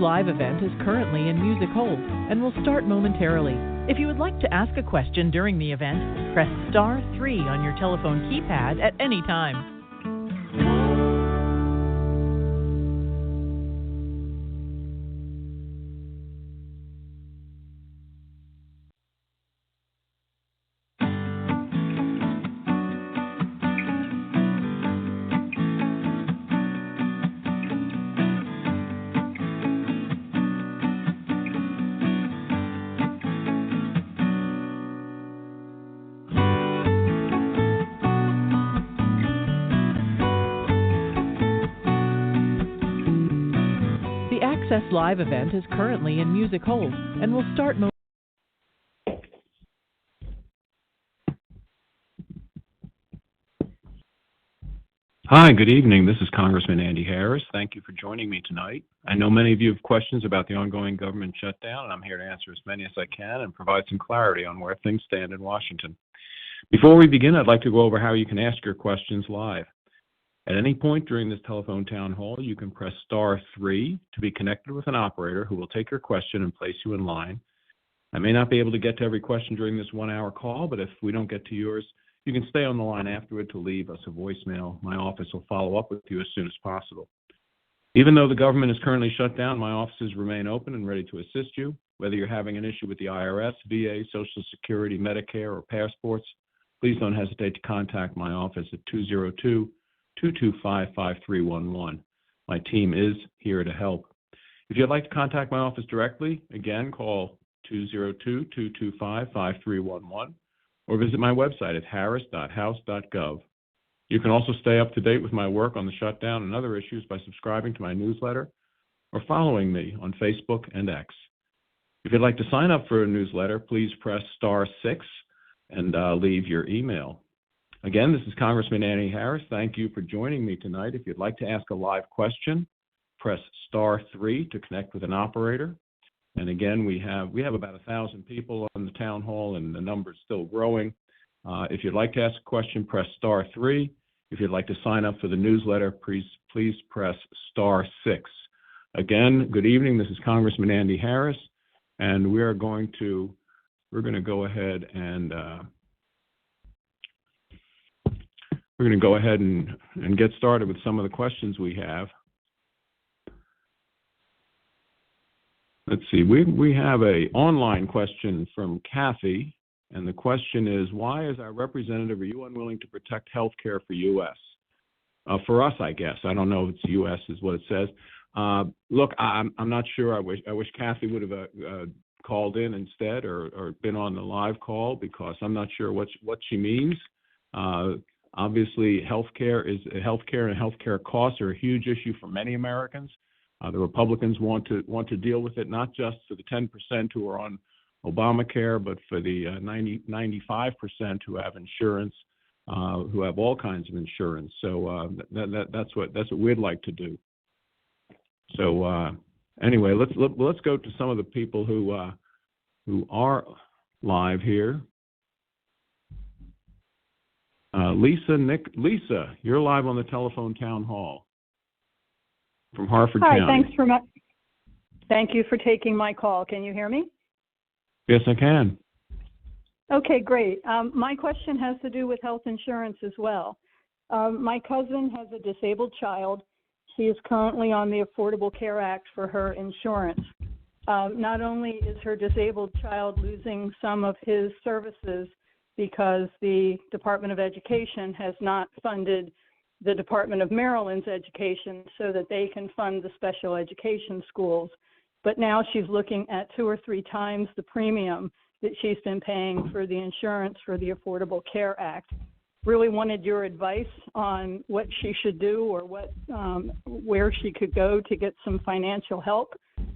live event is currently in music hold and will start momentarily. If you would like to ask a question during the event, press star 3 on your telephone keypad at any time. The Access Live event is currently in music hold and will start momentarily. Hi, good evening. This is Congressman Andy Harris. Thank you for joining me tonight. I know many of you have questions about the ongoing government shutdown, and I'm here to answer as many as I can and provide some clarity on where things stand in Washington. Before we begin, I'd like to go over how you can ask your questions live. At any point during this telephone town hall, you can press star 3 to be connected with an operator who will take your question and place you in line. I may not be able to get to every question during this 1-hour call, but if we don't get to yours, you can stay on the line afterward to leave us a voicemail. My office will follow up with you as soon as possible. Even though the government is currently shut down, my offices remain open and ready to assist you. Whether you're having an issue with the IRS, VA, Social Security, Medicare, or passports, please don't hesitate to contact my office at 202-225-5311. My team is here to help. If you'd like to contact my office directly, again, call 202-225-5311 or visit my website at harris.house.gov. You can also stay up to date with my work on the shutdown and other issues by subscribing to my newsletter or following me on Facebook and X. If you'd like to sign up for a newsletter, please press star 6 and leave your email. Again, this is Congressman Andy Harris. Thank you for joining me tonight. If you'd like to ask a live question, press star 3 to connect with an operator. And again, we have about 1,000 people on the town hall, and the number is still growing. If you'd like to ask a question, press star 3. If you'd like to sign up for the newsletter, please press star 6. Again, good evening. This is Congressman Andy Harris, and we're going to go ahead and get started with some of the questions we have. Let's see, we have an online question from Kathy, and the question is, why is our representative, are you unwilling to protect health care for U.S.? For us, I guess. I don't know if it's U.S. is what it says. Look, I'm not sure. I wish Kathy would have called in instead or been on the live call, because I'm not sure what she means. Obviously, healthcare and healthcare costs are a huge issue for many Americans. The Republicans want to deal with it, not just for the 10% who are on Obamacare, but for the 95% who have insurance, who have all kinds of insurance. So that's what we'd like to do. So anyway, let's go to some of the people who are live here. Lisa, you're live on the telephone town hall from Harford County. Hi, thank you for taking my call. Can you hear me? Yes, I can. Okay, great. My question has to do with health insurance as well. My cousin has a disabled child. She is currently on the Affordable Care Act for her insurance. Not only is her disabled child losing some of his services because the Department of Education has not funded the Department of Maryland's education so that they can fund the special education schools. But now she's looking at 2 or 3 times the premium that she's been paying for the insurance for the Affordable Care Act. Really wanted your advice on what she should do or where she could go to get some financial help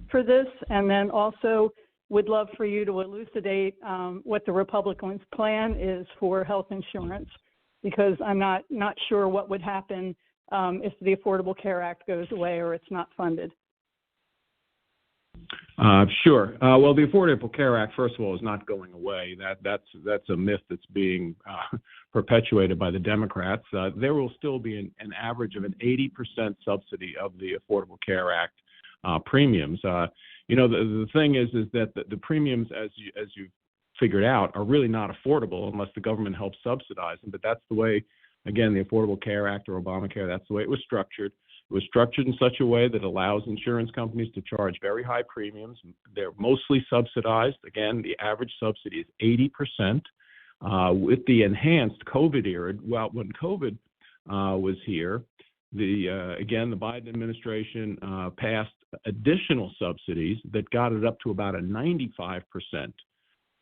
for this. And then also would love for you to elucidate what the Republicans' plan is for health insurance, because I'm not sure what would happen if the Affordable Care Act goes away or it's not funded. Sure. Well, the Affordable Care Act, first of all, is not going away. That's a myth that's being perpetuated by the Democrats. There will still be an average of an 80% subsidy of the Affordable Care Act premiums. The thing is that the premiums, as you figured out, are really not affordable unless the government helps subsidize them. But that's the way, again, the Affordable Care Act or Obamacare, that's the way it was structured. It was structured in such a way that allows insurance companies to charge very high premiums. They're mostly subsidized. Again, the average subsidy is 80%. With the enhanced COVID era, well, when COVID was here, the Biden administration passed additional subsidies that got it up to about a 95%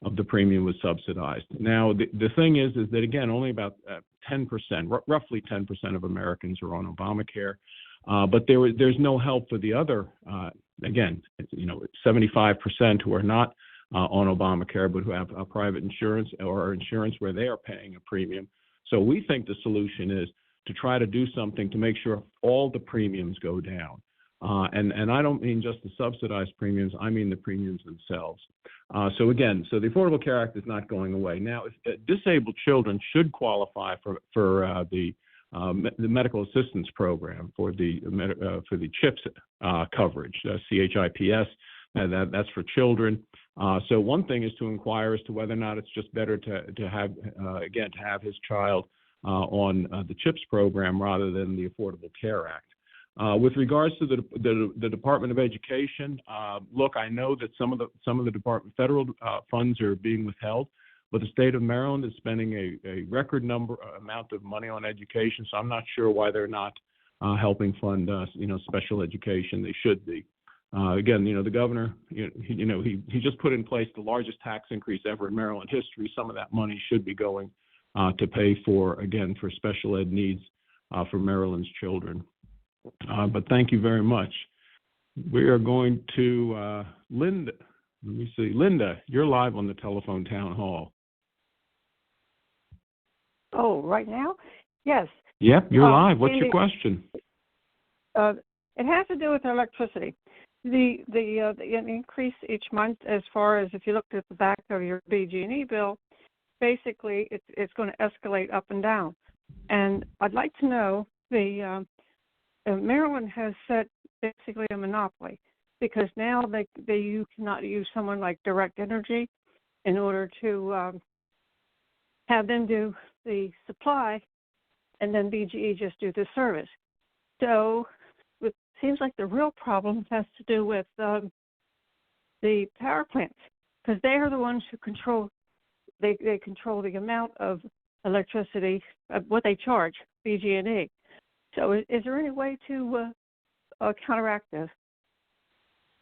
of the premium was subsidized. Now, the thing is that, again, only about 10%, roughly 10% of Americans are on Obamacare. But there's no help for the other, 75% who are not on Obamacare, but who have private insurance or insurance where they are paying a premium. So we think the solution is to try to do something to make sure all the premiums go down. And I don't mean just the subsidized premiums, I mean the premiums themselves. So the Affordable Care Act is not going away. Now, disabled children should qualify for the medical assistance program for the CHIPS coverage, CHIPS. That's for children. So one thing is to inquire as to whether or not it's just better to have his child on the CHIPS program rather than the Affordable Care Act. With regards to the Department of Education, look, I know that some of the department federal funds are being withheld, but the state of Maryland is spending a record amount of money on education. So I'm not sure why they're not helping fund special education. They should be. The governor, he just put in place the largest tax increase ever in Maryland history. Some of that money should be going to pay for special ed needs for Maryland's children. But thank you very much. We are going to Linda. Let me see. Linda, you're live on the telephone town hall. Oh, right now? Yes. Yep, you're live. What's your question? It has to do with electricity. The increase each month, as far as if you looked at the back of your BG&E bill, basically it's going to escalate up and down. And I'd like to know, Maryland has set basically a monopoly, because now you cannot use someone like Direct Energy in order to have them do the supply, and then BGE just do the service. So it seems like the real problem has to do with the power plants, because they are the ones who control. They control the amount of electricity, what they charge BG&E. So is there any way to counteract this?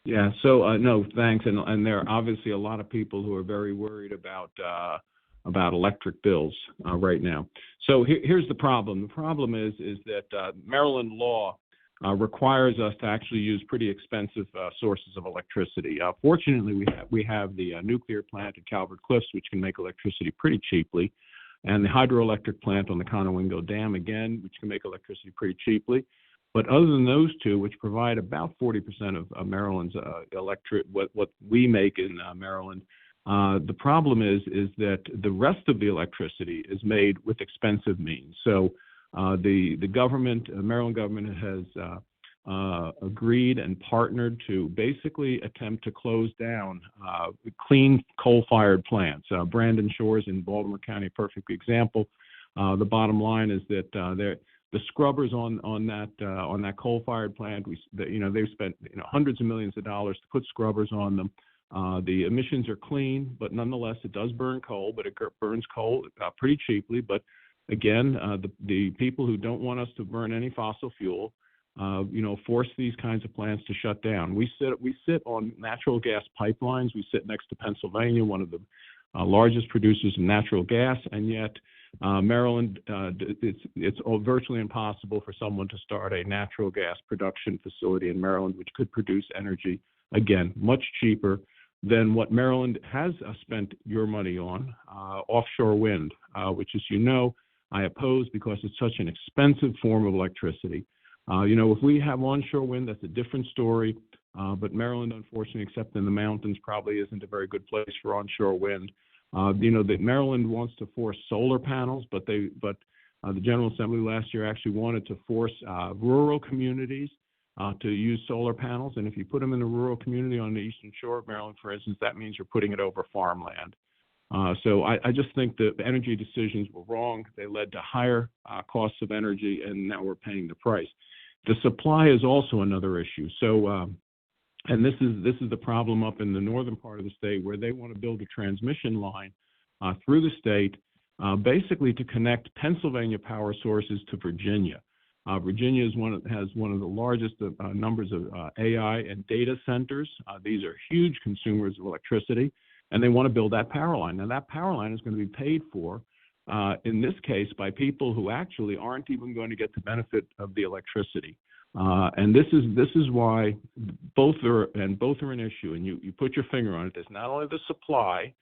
Yeah, so no, thanks. And there are obviously a lot of people who are very worried about electric bills right now. So here's the problem. The problem is that Maryland law requires us to actually use pretty expensive sources of electricity. Fortunately, we have the nuclear plant at Calvert Cliffs, which can make electricity pretty cheaply, and the hydroelectric plant on the Conowingo Dam, again, which can make electricity pretty cheaply. But other than those two, which provide about 40% of Maryland's what we make in Maryland, the problem is that the rest of the electricity is made with expensive means. So the government, Maryland government, has agreed and partnered to basically attempt to close down clean coal-fired plants. Brandon Shores in Baltimore County, a perfect example. The bottom line is that the scrubbers on that coal-fired plant, they've spent hundreds of millions of dollars to put scrubbers on them. The emissions are clean, but nonetheless, it does burn coal, but it burns coal pretty cheaply. But again, the people who don't want us to burn any fossil fuel, force these kinds of plants to shut down. We sit on natural gas pipelines. We sit next to Pennsylvania, one of the largest producers of natural gas, and yet Maryland, it's virtually impossible for someone to start a natural gas production facility in Maryland, which could produce energy, again, much cheaper than what Maryland has spent your money on, offshore wind, which, as you know, I oppose because it's such an expensive form of electricity. If we have onshore wind, that's a different story. But Maryland, unfortunately, except in the mountains, probably isn't a very good place for onshore wind. That Maryland wants to force solar panels, but the General Assembly last year actually wanted to force rural communities to use solar panels. And if you put them in a rural community on the eastern shore of Maryland, for instance, that means you're putting it over farmland. So I just think the energy decisions were wrong. They led to higher costs of energy, and now we're paying the price. The supply is also another issue. So, and this is the problem up in the northern part of the state, where they want to build a transmission line through the state, basically to connect Pennsylvania power sources to Virginia. Virginia has one of the largest numbers of AI and data centers. These are huge consumers of electricity, and they want to build that power line. Now, that power line is going to be paid for, in this case, by people who actually aren't even going to get the benefit of the electricity. And this is why both are an issue. And you put your finger on it. There's not only the supply,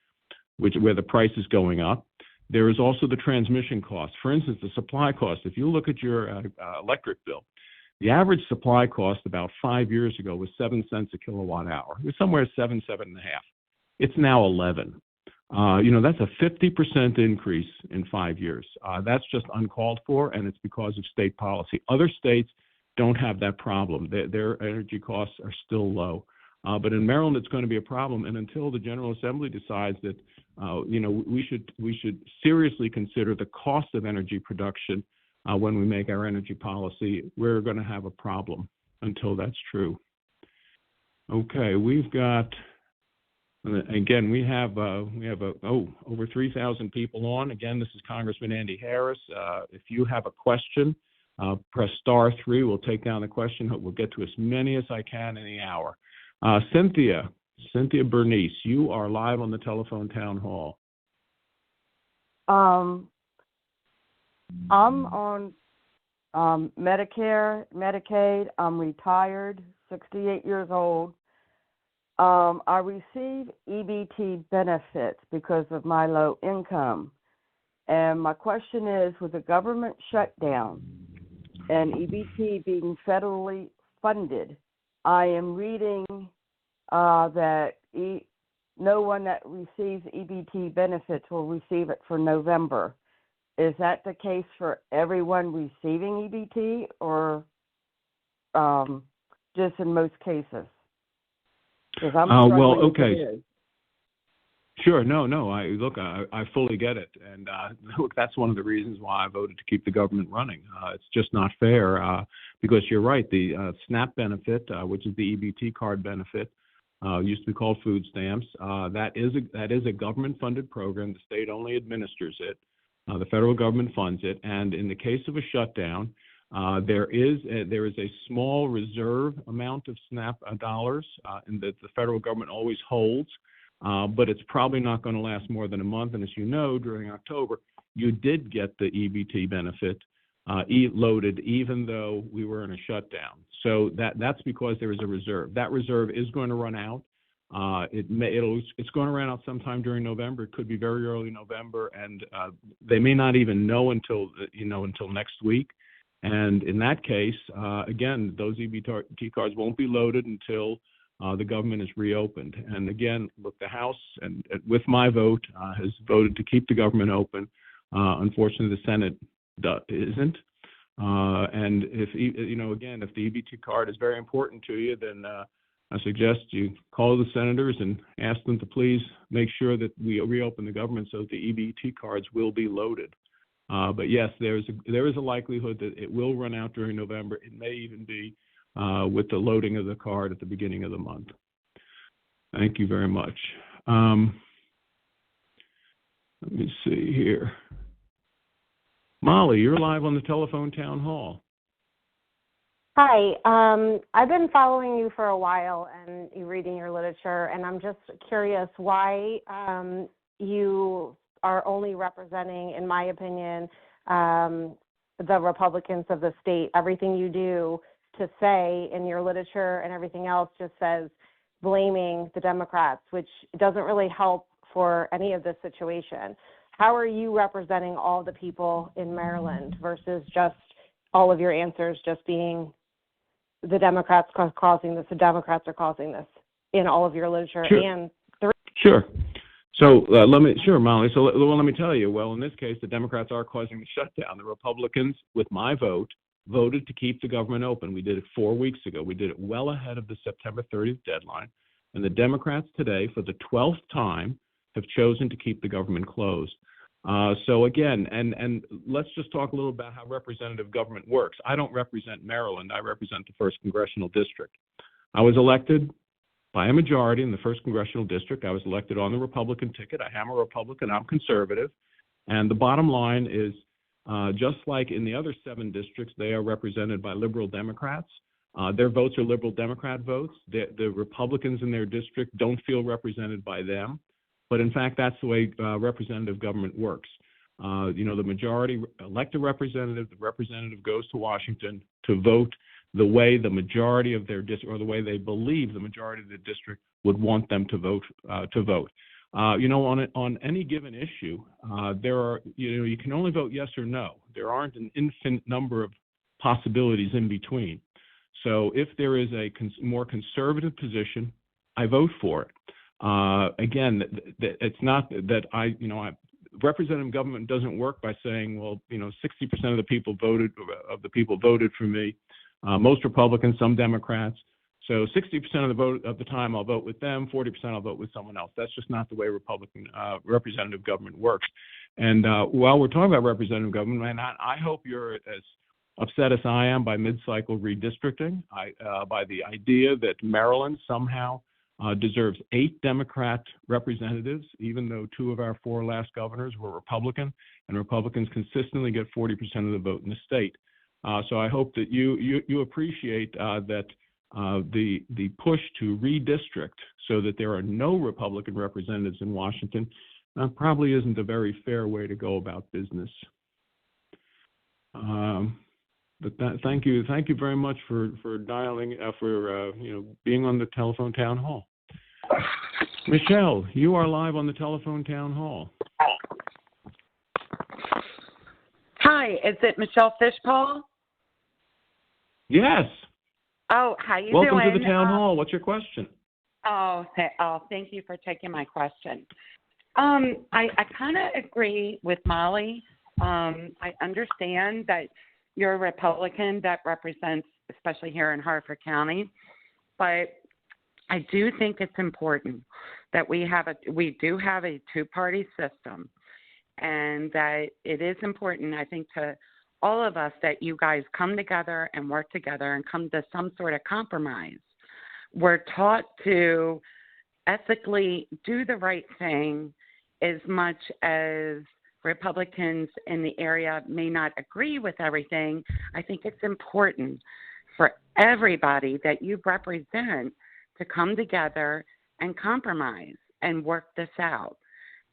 where the price is going up. There is also the transmission cost. For instance, the supply cost. If you look at your electric bill, the average supply cost about 5 years ago was 7 cents a kilowatt hour. It was somewhere 7.5. It's now 11. That's a 50% increase in 5 years. That's just uncalled for, and it's because of state policy. Other states don't have that problem. Their energy costs are still low. But in Maryland, it's going to be a problem. And until the General Assembly decides that, we should seriously consider the cost of energy production when we make our energy policy, we're going to have a problem until that's true. Okay, we've got. Again, we have over 3,000 people on. Again, this is Congressman Andy Harris. If you have a question, press *3. We'll take down the question. We'll get to as many as I can in the hour. Cynthia Bernice, you are live on the telephone town hall. I'm on Medicare, Medicaid. I'm retired, 68 years old. I receive EBT benefits because of my low income. And my question is, with the government shutdown and EBT being federally funded, I am reading that no one that receives EBT benefits will receive it for November. Is that the case for everyone receiving EBT, or just in most cases? Well, okay. Sure. No. I fully get it, and look, that's one of the reasons why I voted to keep the government running. It's just not fair because you're right. The SNAP benefit, which is the EBT card benefit, used to be called food stamps. That is a government-funded program. The state only administers it. The federal government funds it, and in the case of a shutdown, there is a small reserve amount of SNAP dollars that the federal government always holds, but it's probably not going to last more than a month. And as you know, during October, you did get the EBT benefit loaded, even though we were in a shutdown. So that's because there is a reserve. That reserve is going to run out. It's going to run out sometime during November. It could be very early November, and they may not even know until next week. And in that case, again, those EBT cards won't be loaded until the government is reopened. And again, look, the House, and with my vote, has voted to keep the government open. Unfortunately, the Senate isn't. And if the EBT card is very important to you, then I suggest you call the senators and ask them to please make sure that we reopen the government so that the EBT cards will be loaded. But yes, there is a likelihood that it will run out during November. It may even be with the loading of the card at the beginning of the month. Thank you very much. Let me see here. Molly, you're live on the telephone town hall. Hi, I've been following you for a while and reading your literature, and I'm just curious why you are only representing, in my opinion, the Republicans of the state. Everything you do to say in your literature and everything else just says blaming the Democrats, which doesn't really help for any of this situation. How are you representing all the people in Maryland versus just all of your answers just being the Democrats causing this, the Democrats are causing this in all of your literature? Sure. So Molly. So let me tell you. Well, in this case, the Democrats are causing the shutdown. The Republicans, with my vote, voted to keep the government open. We did it 4 weeks ago. We did it well ahead of the September 30th deadline. And the Democrats today, for the 12th time, have chosen to keep the government closed. So again, and let's just talk a little about how representative government works. I don't represent Maryland. I represent the 1st Congressional District. I was elected by a majority in the 1st Congressional District. I was elected on the Republican ticket. I am a Republican. I'm conservative. And the bottom line is, just like in the other 7 districts, they are represented by liberal Democrats. Their votes are liberal Democrat votes. The Republicans in their district don't feel represented by them. But in fact, that's the way representative government works. The majority elect a representative. The representative goes to Washington to vote the way the majority of their district, or the way they believe the majority of the district would want them to vote. On any given issue, there are, you can only vote yes or no. There aren't an infinite number of possibilities in between. So if there is a more conservative position, I vote for it. Again, it's not that representative government doesn't work by saying, well, 60% of the people voted for me. Most Republicans, some Democrats. So 60% of the time I'll vote with them, 40% I'll vote with someone else. That's just not the way representative government works. And while we're talking about representative government, man, I hope you're as upset as I am by mid-cycle redistricting, by the idea that Maryland somehow deserves 8 Democrat representatives, even though 2 of our 4 last governors were Republican, and Republicans consistently get 40% of the vote in the state. So I hope that you appreciate that the push to redistrict so that there are no Republican representatives in Washington probably isn't a very fair way to go about business. But thank you very much for dialing, being on the telephone town hall. Michelle, you are live on the telephone town hall. Hi, is it Michelle Fishpole? Yes. Oh, how you doing? Welcome to the town hall. What's your question? Thank you for taking my question. I kind of agree with Molly. I understand that you're a Republican that represents, especially here in Harford County, but I do think it's important that we do have a 2-party system, and that it is important, I think, to all of us that you guys come together and work together and come to some sort of compromise. We're taught to ethically do the right thing, as much as Republicans in the area may not agree with everything. I think it's important for everybody that you represent to come together and compromise and work this out.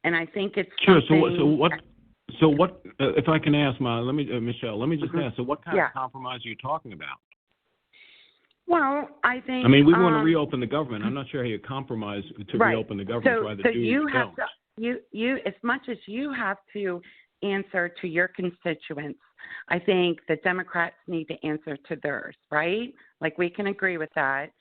And I think it's sure. So what? If I can ask, Michelle, let me just ask. So what kind of compromise are you talking about? Well, I think. We want to reopen the government. I'm not sure how you compromise to reopen the government. Why the so do's you have don't. You as much as you have to answer to your constituents, I think the Democrats need to answer to theirs, right? Like, we can agree with that.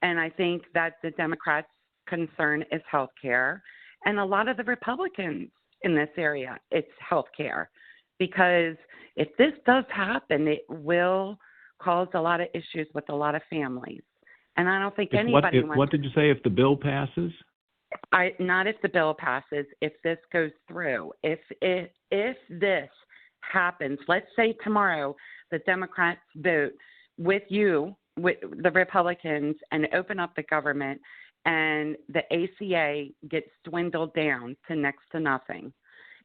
And I think that the Democrats' concern is health care. And a lot of the Republicans in this area, it's health care. Because if this does happen, it will cause a lot of issues with a lot of families. And I don't think anybody wants. What did you say, if the bill passes? Not if the bill passes, if this goes through. If this happens, let's say tomorrow the Democrats vote with the Republicans, and open up the government, and the ACA gets dwindled down to next to nothing.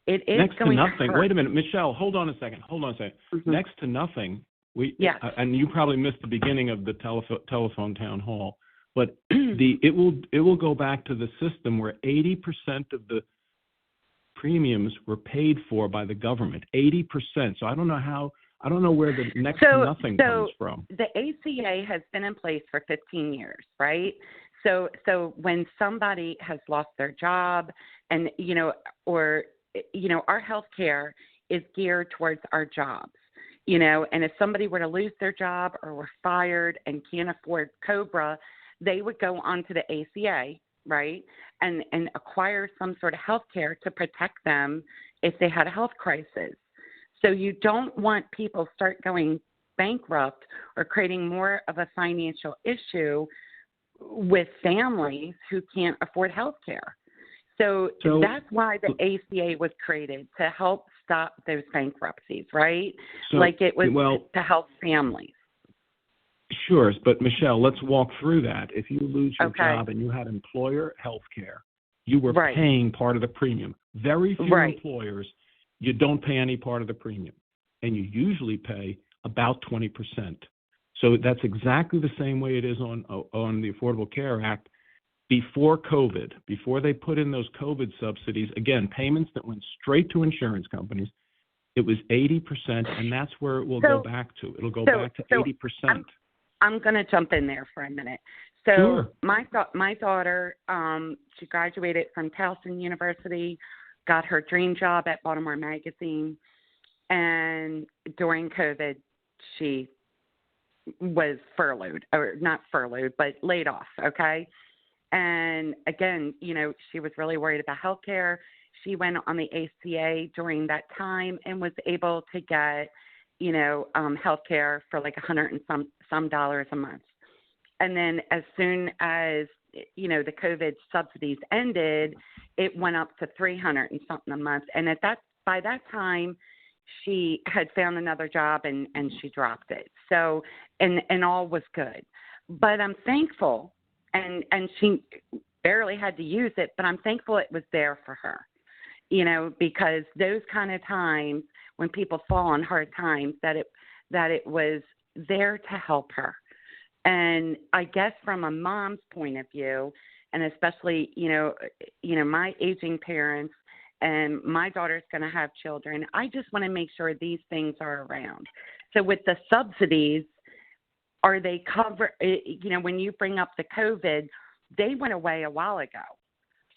It is next going to nothing. To hurt. Wait a minute, Michelle. Hold on a second. Mm-hmm. Next to nothing. Yes. And you probably missed the beginning of the telephone town hall. But it will go back to the system where 80% of the premiums were paid for by the government. 80%. So I don't know where the next to nothing comes from. The ACA has been in place for 15 years, right? So when somebody has lost their job, and our health care is geared towards our jobs. And if somebody were to lose their job or were fired and can't afford COBRA, they would go onto the ACA, right, and acquire some sort of health care to protect them if they had a health crisis. So you don't want people start going bankrupt or creating more of a financial issue with families who can't afford health care. So that's why the ACA was created, to help stop those bankruptcies, right? Like it was to help families. Sure, but Michelle, let's walk through that. If you lose your job and you had employer health care, you were paying part of the premium. Very few employers, you don't pay any part of the premium, and you usually pay about 20%. So that's exactly the same way it is on the Affordable Care Act. Before COVID, before they put in those COVID subsidies, again, payments that went straight to insurance companies, it was 80%, and that's where it will go back to. It'll go back to 80%. I'm going to jump in there for a minute. So my daughter, she graduated from Towson University, got her dream job at Baltimore Magazine, and during COVID, she was furloughed, or not furloughed, but laid off, okay? And again, she was really worried about health care. She went on the ACA during that time and was able to get, health care for like $100 and some dollars a month. And then as soon as, the COVID subsidies ended, it went up to $300 and something a month. And by that time, she had found another job and she dropped it. So, and all was good. But I'm thankful, and she barely had to use it, but I'm thankful it was there for her, because those kind of times when people fall on hard times, that it was there to help her. And I guess from a mom's point of view, and especially, my aging parents, and my daughter's going to have children, I just want to make sure these things are around. So with the subsidies, are they covered? When you bring up the COVID, they went away a while ago.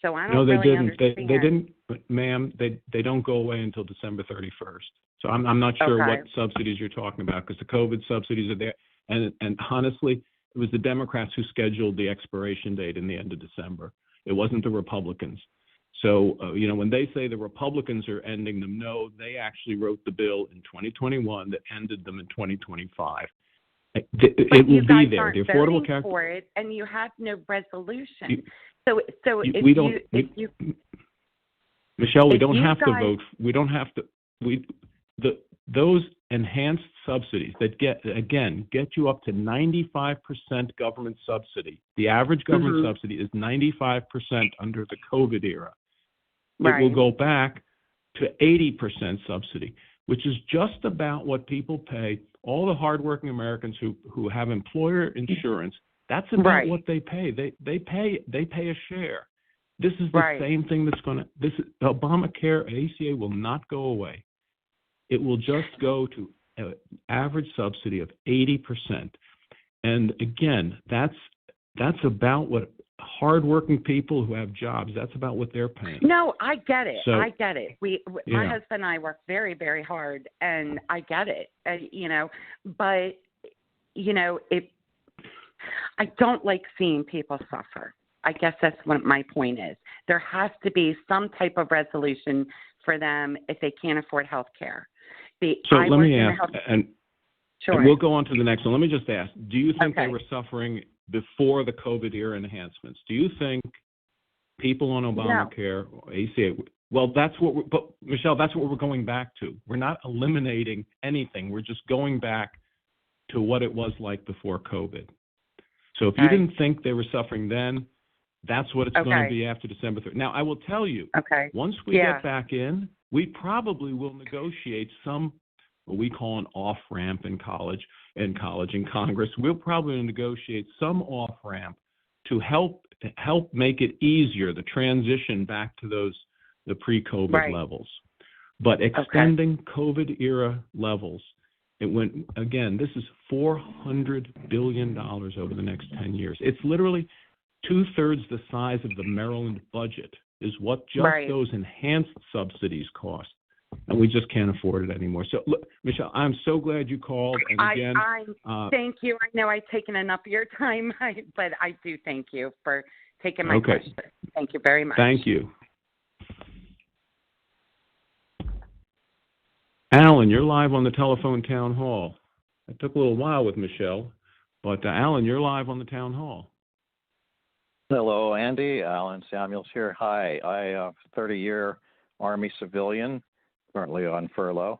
So I don't really understand. They didn't, ma'am. They don't go away until December 31st. So I'm not sure what subsidies you're talking about, because the COVID subsidies are there. And honestly, it was the Democrats who scheduled the expiration date in the end of December. It wasn't the Republicans. So, when they say the Republicans are ending them, no, they actually wrote the bill in 2021 that ended them in 2025. It will be there. The Affordable Care for it, and you have no resolution. Michelle, we don't have to vote. We don't have to. Those enhanced subsidies that get you up to 95% government subsidy. The average government subsidy is 95% under the COVID era. It will go back to 80% subsidy, which is just about what people pay. All the hardworking Americans who have employer insurance, that's about what they pay. They pay a share. This is the same thing that's going to. Obamacare, ACA will not go away. It will just go to an average subsidy of 80%. And again, that's about what hardworking people who have jobs, that's about what they're paying. No, I get it. I get it. My husband and I work very, very hard, and I get it. But I don't like seeing people suffer. I guess that's what my point is. There has to be some type of resolution for them if they can't afford health care. So let me ask, and we'll go on to the next one. Let me just ask, do you think they were suffering before the COVID era enhancements? Do you think people on Obamacare or ACA, but Michelle, that's what we're going back to. We're not eliminating anything. We're just going back to what it was like before COVID. So if you didn't think they were suffering then, that's what it's going to be after December 3rd. Now, I will tell you, once we get back in, we probably will negotiate some, what we call an off-ramp in Congress. We'll probably negotiate some off-ramp to help make it easier, the transition back to the pre-COVID levels. But extending COVID-era levels, it went, again, this is $400 billion over the next 10 years. It's literally 2/3 the size of the Maryland budget is what just those enhanced subsidies cost. And we just can't afford it anymore. So, look, Michelle, I'm so glad you called. And again, thank you. I know I've taken enough of your time, but I do thank you for taking my question. Thank you very much. Thank you. Alan, you're live on the telephone town hall. It took a little while with Michelle, but Alan, you're live on the town hall. Hello, Andy. Alan Samuels here. Hi. I 30-year Army civilian, currently on furlough.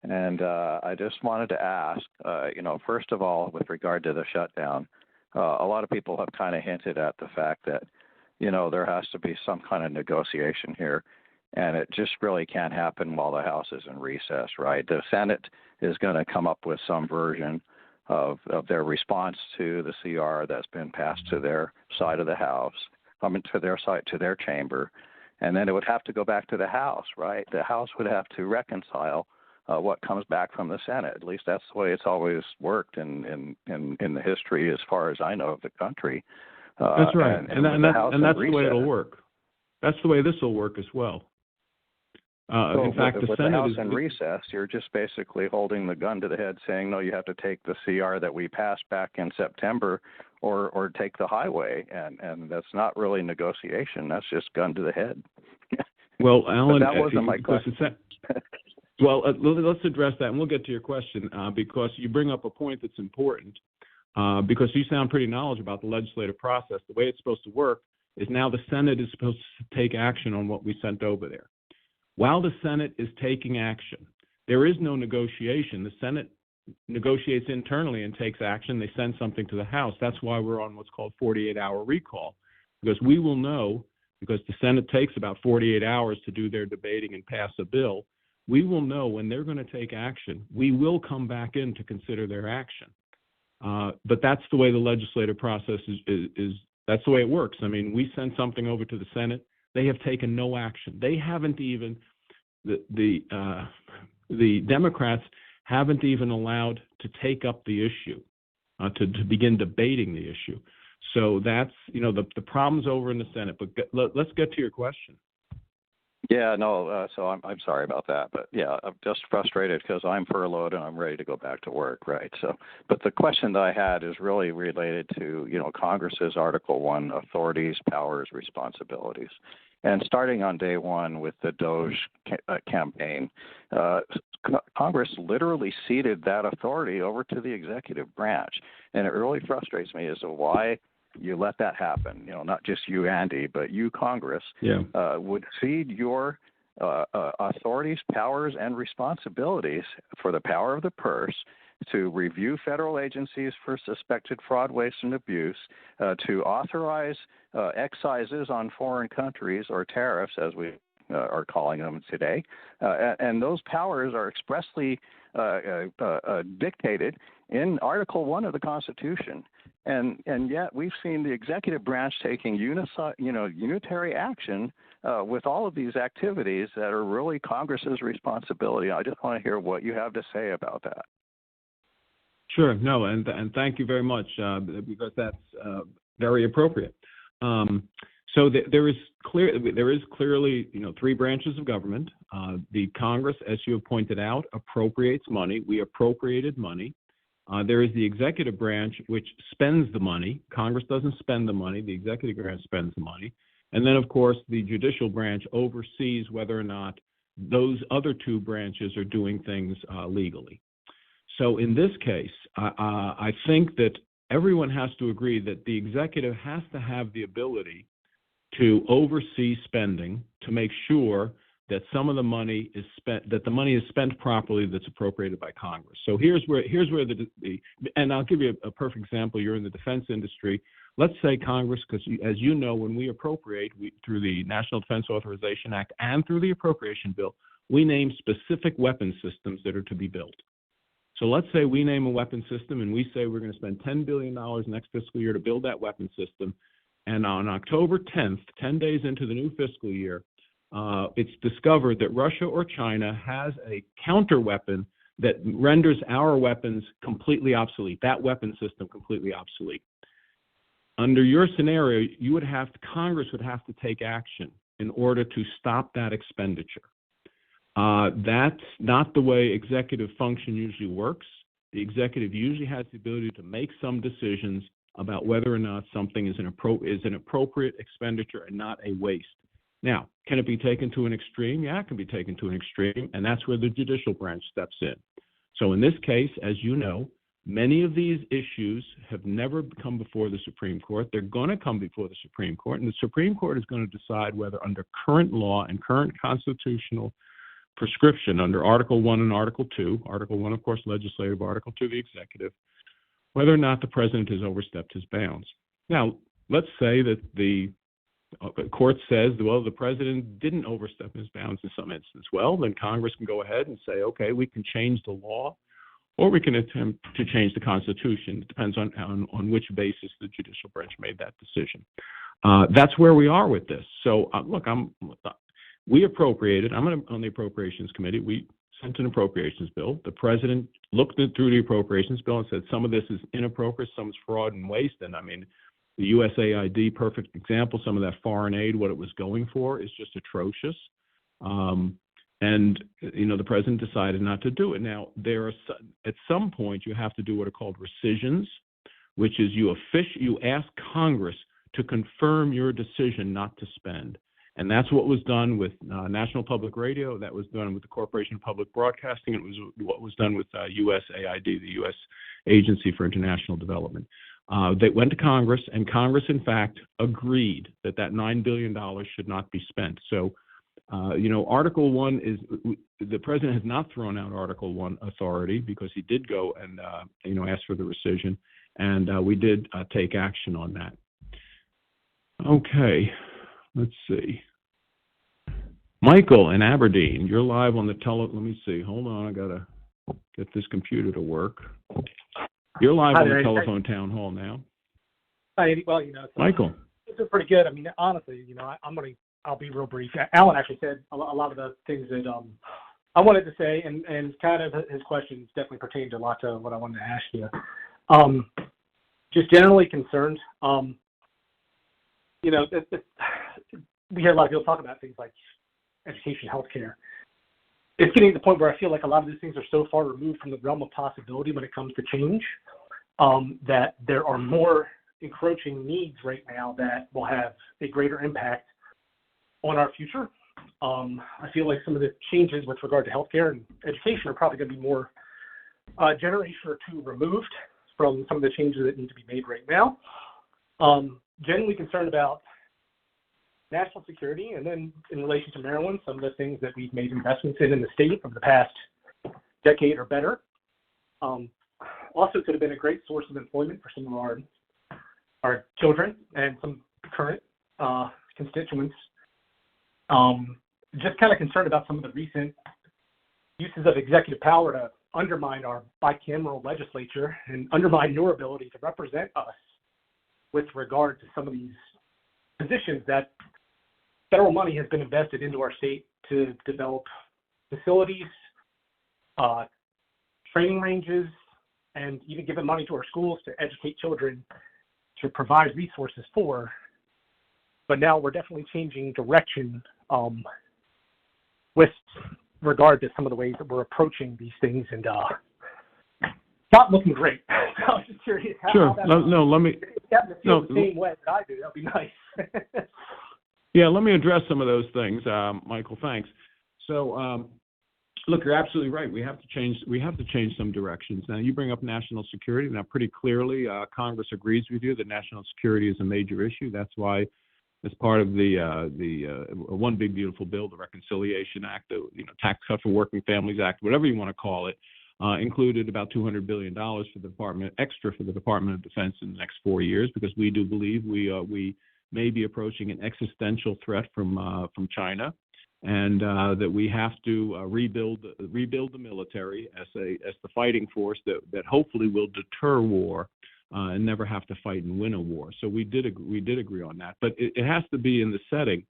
And I just wanted to ask, first of all, with regard to the shutdown, a lot of people have kind of hinted at the fact that, there has to be some kind of negotiation here. And it just really can't happen while the House is in recess, right? The Senate is going to come up with some version of their response to the CR that's been passed to their side of the House, coming to their side, to their chamber, and then it would have to go back to the House, right? The House would have to reconcile what comes back from the Senate. At least that's the way it's always worked in the history, as far as I know, of the country. That's right, and that's the way it'll work. That's the way this will work as well. In fact, the Senate House is in recess. You're just basically holding the gun to the head, saying, "No, you have to take the CR that we passed back in September, or take the highway." And that's not really negotiation. That's just gun to the head. Well, Alan, that wasn't my question. Well, let's address that, and we'll get to your question because you bring up a point that's important. Because you sound pretty knowledgeable about the legislative process. The way it's supposed to work is now the Senate is supposed to take action on what we sent over there. While the Senate is taking action, there is no negotiation. The Senate negotiates internally and takes action. They send something to the House. That's why we're on what's called 48-hour recall, because we will know, because the Senate takes about 48 hours to do their debating and pass a bill, we will know when they're going to take action. We will come back in to consider their action. But that's the way the legislative process is. That's the way it works. I mean, we send something over to the Senate. They have taken no action. They haven't even, the Democrats haven't even allowed to take up the issue, to begin debating the issue. So that's, the problem's over in the Senate. But let's get to your question. Yeah, no, so I'm sorry about that, but yeah, I'm just frustrated because I'm furloughed and I'm ready to go back to work, right? So, but the question that I had is really related to, Congress's Article 1, authorities, powers, responsibilities. And starting on day one with the DOJ campaign, Congress literally ceded that authority over to the executive branch. And it really frustrates me as to why you let that happen, not just you, Andy, but you, Congress, would cede your authorities, powers, and responsibilities for the power of the purse to review federal agencies for suspected fraud, waste, and abuse, to authorize excises on foreign countries, or tariffs, as we are calling them today. And those powers are expressly dictated in Article 1 of the Constitution. And yet we've seen the executive branch taking unitary action with all of these activities that are really Congress's responsibility. I just want to hear what you have to say about that. Sure. No, and thank you very much, because that's very appropriate. So there is clearly, three branches of government. The Congress, as you have pointed out, appropriates money. We appropriated money. There is the executive branch, which spends the money. Congress doesn't spend the money. The executive branch spends the money. And then, of course, the judicial branch oversees whether or not those other two branches are doing things legally. So in this case, I think that everyone has to agree that the executive has to have the ability to oversee spending, to make sure that some of the money is spent, that the money is spent properly, that's appropriated by Congress. So here's where and I'll give you a perfect example. You're in the defense industry. Let's say Congress, because as you know, when we appropriate through the National Defense Authorization Act and through the appropriation bill, we name specific weapon systems that are to be built. So let's say we name a weapon system and we say we're going to spend $10 billion next fiscal year to build that weapon system. And on October 10th, 10 days into the new fiscal year, it's discovered that Russia or China has a counter weapon that renders our weapons completely obsolete, that weapon system completely obsolete. Under your scenario, Congress would have to take action in order to stop that expenditure. That's not the way executive function usually works. The executive usually has the ability to make some decisions about whether or not something is an appropriate expenditure and not a waste. Now, can it be taken to an extreme? Yeah, it can be taken to an extreme, and that's where the judicial branch steps in. So in this case, as you know, many of these issues have never come before the Supreme Court. They're going to come before the Supreme Court, and the Supreme Court is going to decide whether under current law and current constitutional prescription under Article 1 and Article 2, Article 1, of course, legislative, Article 2, the executive, whether or not the president has overstepped his bounds. Now, let's say that the court says, well, the president didn't overstep his bounds in some instance. Well, then Congress can go ahead and say, okay, we can change the law, or we can attempt to change the Constitution. It depends on which basis the judicial branch made that decision. That's where we are with this. So, look, we appropriated. I'm on the Appropriations Committee. We sent an appropriations bill. The president looked through the appropriations bill and said some of this is inappropriate, some is fraud and waste. And I mean, the USAID, perfect example. Some of that foreign aid, what it was going for, is just atrocious. And the president decided not to do it. Now, at some point you have to do what are called rescissions, which is you ask Congress to confirm your decision not to spend. And that's what was done with National Public Radio. That was done with the Corporation of Public Broadcasting. It was what was done with USAID, the U.S. Agency for International Development. They went to Congress, and Congress, in fact, agreed that $9 billion should not be spent. So, Article 1 is the president has not thrown out Article 1 authority because he did go and ask for the rescission, and we did take action on that. Okay, let's see. Michael in Aberdeen, you're live on the let me see. Hold on, I gotta get this computer to work. You're live on the telephone town hall now. Hi, well, Michael. This is pretty good. I mean, honestly, I'll be real brief. Alan actually said a lot of the things that I wanted to say, and kind of his questions definitely pertain to a lot of what I wanted to ask you. Just generally concerned. We hear a lot of people talk about things like education, healthcare. It's getting to the point where I feel like a lot of these things are so far removed from the realm of possibility when it comes to change that there are more encroaching needs right now that will have a greater impact on our future. I feel like some of the changes with regard to healthcare and education are probably going to be more a generation or two removed from some of the changes that need to be made right now. Generally concerned about national security, and then in relation to Maryland, some of the things that we've made investments in the state over the past decade or better. Also could have been a great source of employment for some of our children and some current constituents. Just kind of concerned about some of the recent uses of executive power to undermine our bicameral legislature and undermine your ability to represent us with regard to some of these positions that federal money has been invested into our state to develop facilities, training ranges, and even giving money to our schools to educate children, to provide resources for. But now we're definitely changing direction with regard to some of the ways that we're approaching these things, and not looking great. So I was just curious how sure. that Let me. The same way that I do. That'd be nice. Yeah, let me address some of those things, Michael. Thanks. So, look, you're absolutely right. We have to change some directions. Now, you bring up national security. Now, pretty clearly, Congress agrees with you that national security is a major issue. That's why, as part of the One Big Beautiful Bill, the Reconciliation Act, the Tax Cut for Working Families Act, whatever you want to call it, included about $200 billion for the Department of Defense in the next 4 years, because we do believe we may be approaching an existential threat from China, and that we have to rebuild the military as the fighting force that hopefully will deter war and never have to fight and win a war. So we did agree on that, but it has to be in the setting.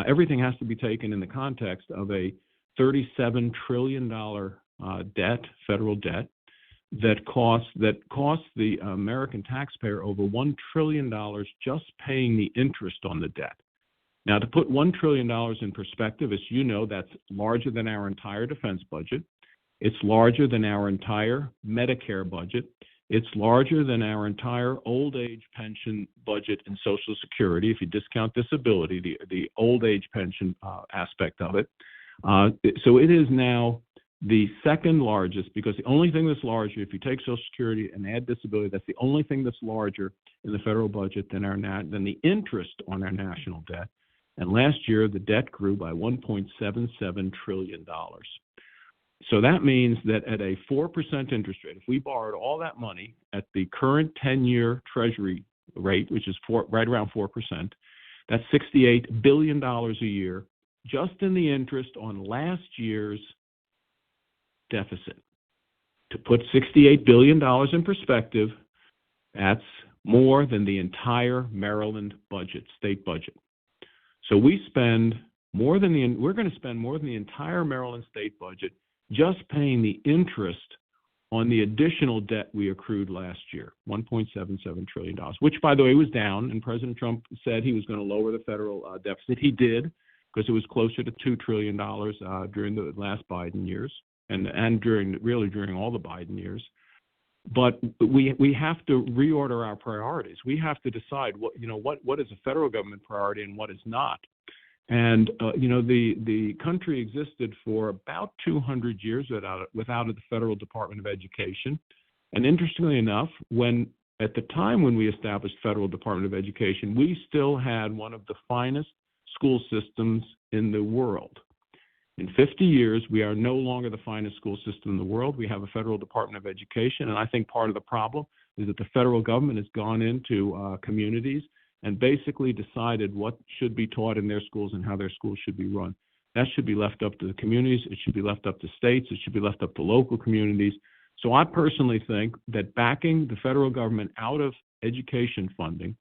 Everything has to be taken in the context of a $37 trillion federal debt that costs the American taxpayer over $1 trillion just paying the interest on the debt. Now, to put $1 trillion in perspective, as you know, that's larger than our entire defense budget. It's larger than our entire Medicare budget. It's larger than our entire old age pension budget and Social Security, if you discount disability, the old age pension aspect of it. So it is now the second largest, because the only thing that's larger, if you take Social Security and add disability, that's the only thing that's larger in the federal budget than than the interest on our national debt. And last year, the debt grew by $1.77 trillion. So that means that at a 4% interest rate, if we borrowed all that money at the current 10-year Treasury rate, which is right around 4%, that's $68 billion a year just in the interest on last year's deficit. To put $68 billion in perspective, that's more than the entire Maryland budget, state budget. So we're going to spend more than the entire Maryland state budget just paying the interest on the additional debt we accrued last year, $1.77 trillion, which, by the way, was down. And President Trump said he was going to lower the federal deficit. He did, because it was closer to $2 trillion during the last Biden years and during all the Biden years. But we have to reorder our priorities. We have to decide what is a federal government priority and what is not. And the country existed for about 200 years without the Federal Department of Education. And interestingly enough, at the time when we established Federal Department of Education, we still had one of the finest school systems in the world. In 50 years, we are no longer the finest school system in the world. We have a Federal Department of Education, and I think part of the problem is that the federal government has gone into communities and basically decided what should be taught in their schools and how their schools should be run. That should be left up to the communities. It should be left up to states. It should be left up to local communities. So I personally think that backing the federal government out of education funding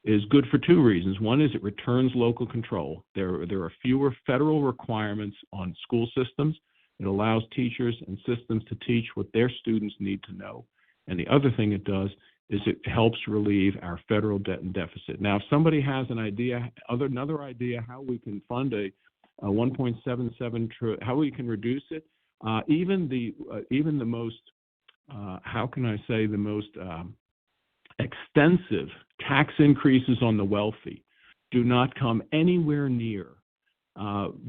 is good for two reasons. One is it returns local control. There are fewer federal requirements on school systems. It allows teachers and systems to teach what their students need to know. And the other thing it does is it helps relieve our federal debt and deficit. Now, if somebody has another idea how we can fund a 1.77 trillion, how we can reduce it, even the most, how can I say, the most extensive tax increases on the wealthy do not come anywhere near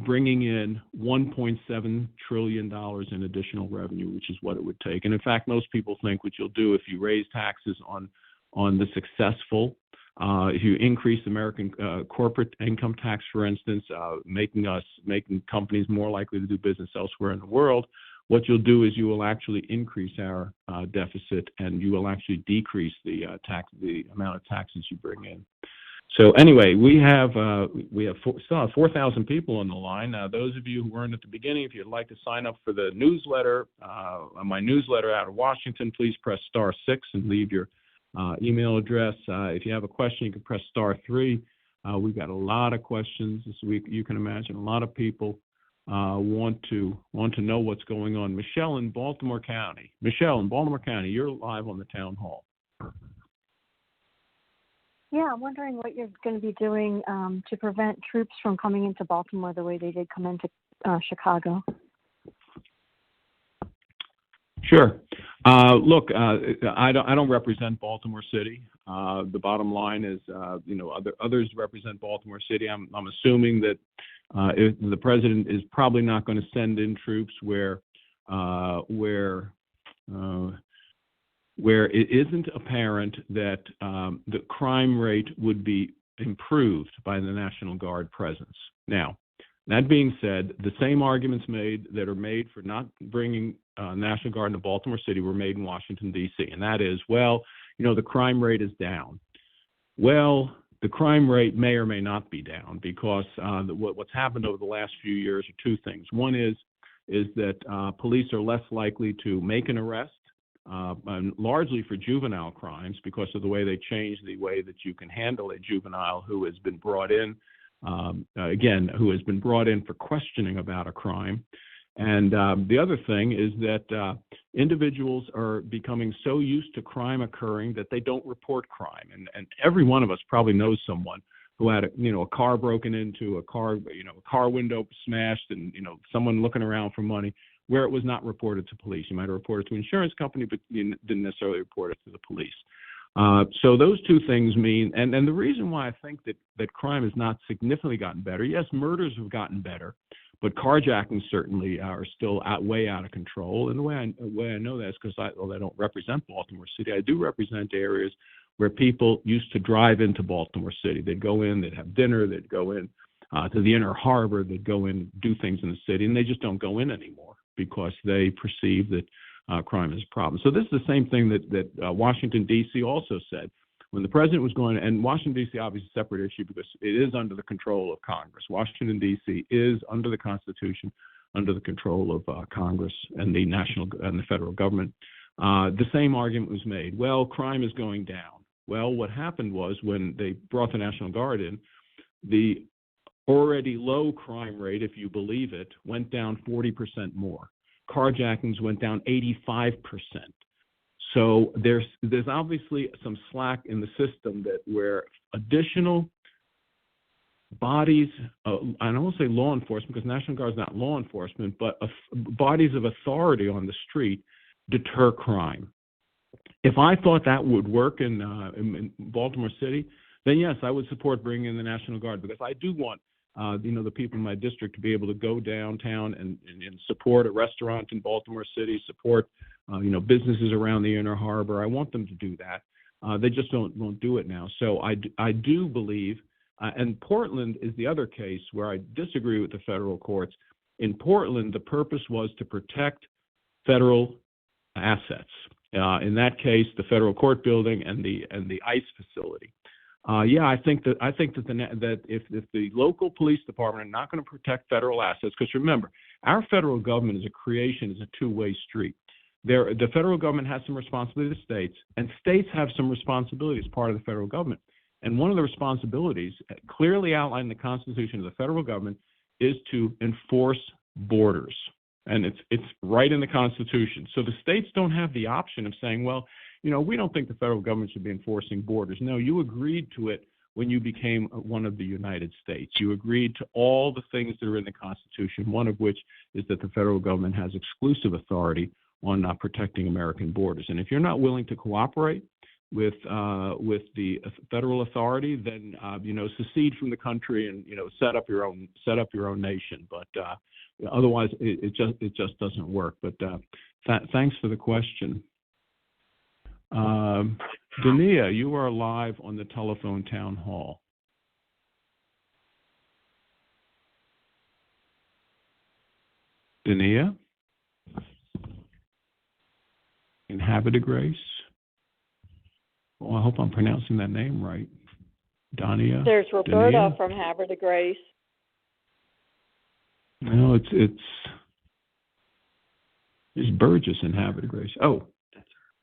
bringing in $1.7 trillion in additional revenue, which is what it would take. And in fact, most people think what you'll do if you raise taxes on the successful, if you increase American corporate income tax, for instance, making companies more likely to do business elsewhere in the world, what you'll do is you will actually increase our deficit, and you will actually decrease the amount of taxes you bring in. So anyway, we still have 4,000 people on the line. Those of you who weren't at the beginning, if you'd like to sign up for the newsletter, my newsletter out of Washington, please press *6 and leave your email address. If you have a question, you can press *3. We've got a lot of questions this week. You can imagine a lot of people want to know what's going on. Michelle in Baltimore County. Michelle in Baltimore County, you're live on the town hall. Yeah, I'm wondering what you're going to be doing to prevent troops from coming into Baltimore the way they did come into Chicago. Sure. Look, I don't represent Baltimore City. The bottom line is, others represent Baltimore City. I'm assuming that if the president is probably not going to send in troops where it isn't apparent that the crime rate would be improved by the National Guard presence. Now, that being said, the same arguments that are made for not bringing National Guard into Baltimore City were made in Washington, D.C., and that is, the crime rate is down. Well, the crime rate may or may not be down because what's happened over the last few years are two things. One is that police are less likely to make an arrest, largely for juvenile crimes because of the way they changed the way that you can handle a juvenile who has been brought in, for questioning about a crime. And the other thing is that individuals are becoming so used to crime occurring that they don't report crime. And every one of us probably knows someone who had a car broken into, a car window smashed, and someone looking around for money, where it was not reported to police. You might have reported to an insurance company, but you didn't necessarily report it to the police. So those two things mean, and the reason why I think that crime has not significantly gotten better, yes, murders have gotten better, But carjackings certainly are still way out of control. And the way I know that is because I don't represent Baltimore City. I do represent areas where people used to drive into Baltimore City. They'd go in, they'd have dinner, they'd go in to the Inner Harbor, they'd go in, do things in the city, and they just don't go in anymore because they perceive that crime is a problem. So this is the same thing that Washington, D.C. also said. When the president was going, and Washington, D.C. obviously is a separate issue because it is under the control of Congress. Washington, D.C. is under the Constitution, under the control of Congress and the federal government. The same argument was made. Well, crime is going down. Well, what happened was when they brought the National Guard in, the already low crime rate, if you believe it, went down 40% more. Carjackings went down 85%. So there's obviously some slack in the system where additional bodies, I don't want to say law enforcement because National Guard is not law enforcement, but bodies of authority on the street deter crime. If I thought that would work in Baltimore City, then yes, I would support bringing in the National Guard because I do want the people in my district to be able to go downtown and support a restaurant in Baltimore City, support businesses around the Inner Harbor. I want them to do that. They just won't do it now. So I do believe, and Portland is the other case where I disagree with the federal courts. In Portland, the purpose was to protect federal assets. In that case, the federal court building and the ICE facility. I think that if the local police department are not going to protect federal assets, because remember, our federal government is a two-way street. The federal government has some responsibility to states, and states have some responsibility as part of the federal government. And one of the responsibilities, clearly outlined in the Constitution of the federal government, is to enforce borders. And it's right in the Constitution. So the states don't have the option of saying, well, we don't think the federal government should be enforcing borders. No, you agreed to it when you became one of the United States. You agreed to all the things that are in the Constitution, one of which is that the federal government has exclusive authority on protecting American borders. And if you're not willing to cooperate with the federal authority, then secede from the country and set up your own nation. But otherwise, it just doesn't work. But thanks for the question. Dania, you are live on the telephone town hall. Dania? In Havre de Grace? Well, I hope I'm pronouncing that name right. Dania? There's Roberta Dania? from Havre de Grace. No, it's Burgess in Havre de Grace. Oh.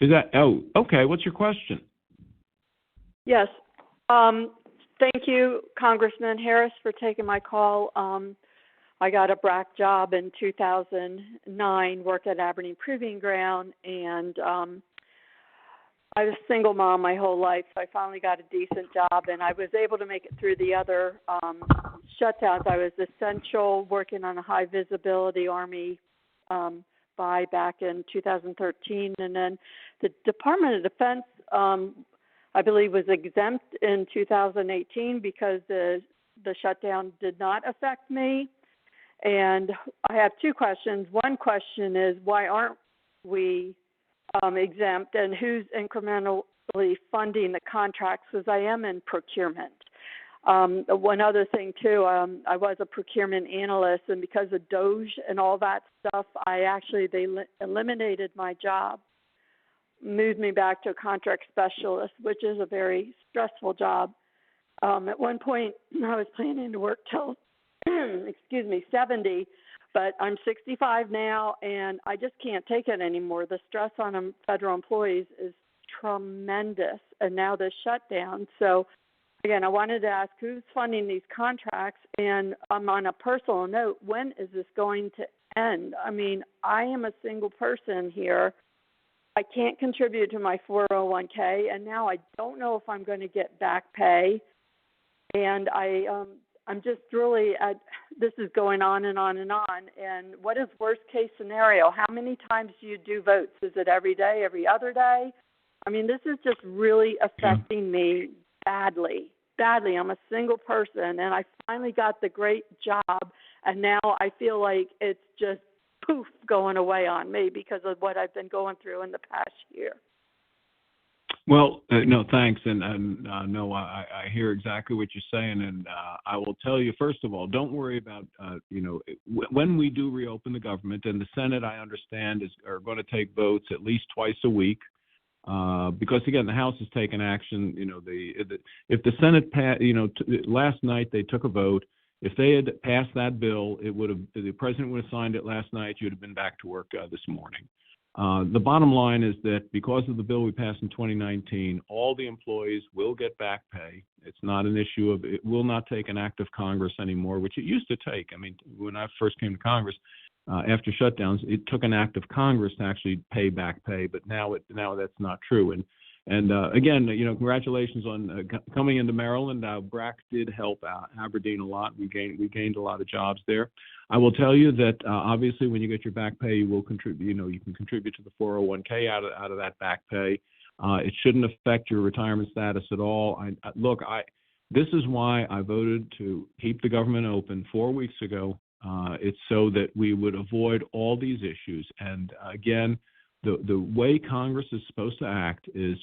Is that? Oh, okay. What's your question? Yes. Thank you, Congressman Harris, for taking my call. I got a BRAC job in 2009, worked at Aberdeen Proving Ground, and I was a single mom my whole life, so I finally got a decent job, and I was able to make it through the other shutdowns. I was essential, working on a high visibility Army buy back in 2013, and then the Department of Defense, I believe, was exempt in 2018 because the shutdown did not affect me. And I have two questions. One question is, why aren't we exempt, and who's incrementally funding the contracts, because I am in procurement. One other thing, too, I was a procurement analyst, and because of DOGE and all that stuff, they eliminated my job, moved me back to a contract specialist, which is a very stressful job. At one point, I was planning to work till, 70, but I'm 65 now, and I just can't take it anymore. The stress on federal employees is tremendous, and now the shutdown. So, again, I wanted to ask who's funding these contracts, and on a personal note, when is this going to end? I mean, I am a single person here. I can't contribute to my 401k, and now I don't know if I'm going to get back pay. And I'm just really this is going on and on and on. And what is worst case scenario? How many times do you do votes? Is it every day, every other day? I mean, this is just really affecting me badly. I'm a single person, and I finally got the great job And now I feel like it's just poof going away on me because of what I've been going through in the past year. Well, no, thanks. And no, I hear exactly what you're saying. And I will tell you, first of all, don't worry about, when we do reopen the government, and the Senate, I understand, are going to take votes at least twice a week. Because again, the House has taken action. If the Senate last night they took a vote. If they had passed that bill, the president would have signed it last night. You'd have been back to work this morning. The bottom line is that because of the bill we passed in 2019, all the employees will get back pay. It's not an issue of, it will not take an act of Congress anymore, which it used to take. I mean, when I first came to Congress, after shutdowns, it took an act of Congress to actually pay back pay, but now that's not true. And again, congratulations on coming into Maryland. BRAC did help Aberdeen a lot. We gained a lot of jobs there. I will tell you that obviously when you get your back pay, you will contribute. You can contribute to the 401k out of that back pay. It shouldn't affect your retirement status at all. This is why I voted to keep the government open 4 weeks ago. It's so that we would avoid all these issues. And again, the way Congress is supposed to act is,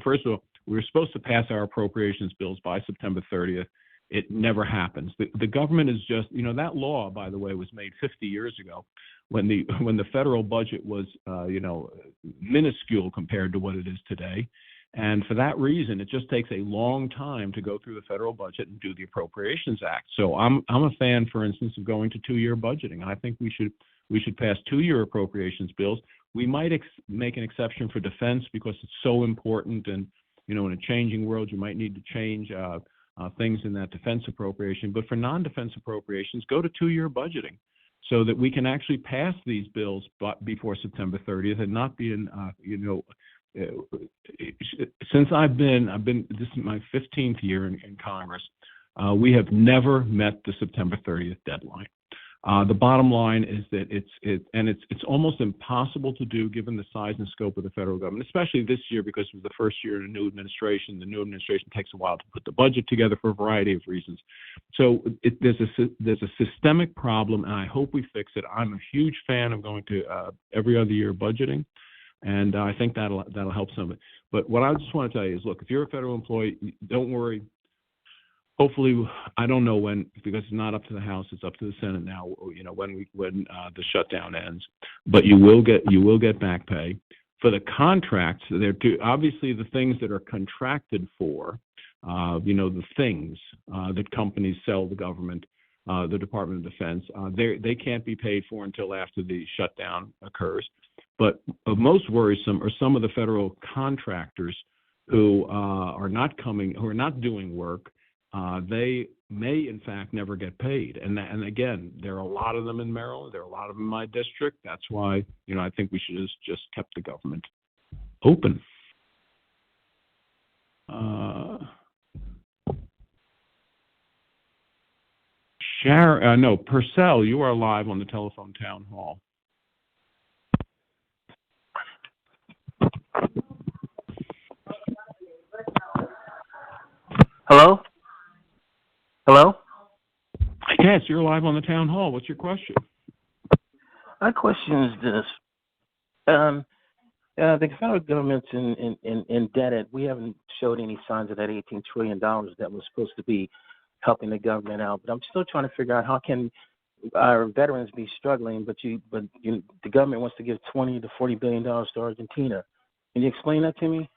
first of all, we're supposed to pass our appropriations bills by September 30th. It never happens. The government is just, that law, by the way, was made 50 years ago when the federal budget was, minuscule compared to what it is today. And for that reason, it just takes a long time to go through the federal budget and do the Appropriations Act. So I'm a fan, for instance, of going to 2-year budgeting. I think we should pass 2-year appropriations bills. We might make an exception for defense because it's so important, and in a changing world, you might need to change things in that defense appropriation. But for non-defense appropriations, go to 2-year budgeting, so that we can actually pass these bills before September 30th and not be in, since I've been, this is my 15th year in Congress, we have never met the September 30th deadline. The bottom line is that it's almost impossible to do given the size and scope of the federal government, especially this year because it was the first year in a new administration. The new administration takes a while to put the budget together for a variety of reasons. So there's a systemic problem, and I hope we fix it. I'm a huge fan of going to every other year budgeting, and I think that'll help some of it. But what I just want to tell you is, look, if you're a federal employee, don't worry. Hopefully, I don't know when, because it's not up to the House, it's up to the Senate now. When the shutdown ends, but you will get back pay for the contracts. Obviously the things that are contracted for, the things that companies sell the government, the Department of Defense, they can't be paid for until after the shutdown occurs. But most worrisome are some of the federal contractors who are not doing work. They may, in fact, never get paid. And again, there are a lot of them in Maryland. There are a lot of them in my district. That's why, I think we should have just kept the government open. Purcell, you are live on the telephone town hall. Hello? Hello? Yes, you're live on the town hall. What's your question? My question is this. The federal government's indebted. We haven't showed any signs of that $18 trillion that was supposed to be helping the government out. But I'm still trying to figure out how can our veterans be struggling, but the government wants to give $20 to $40 billion to Argentina. Can you explain that to me?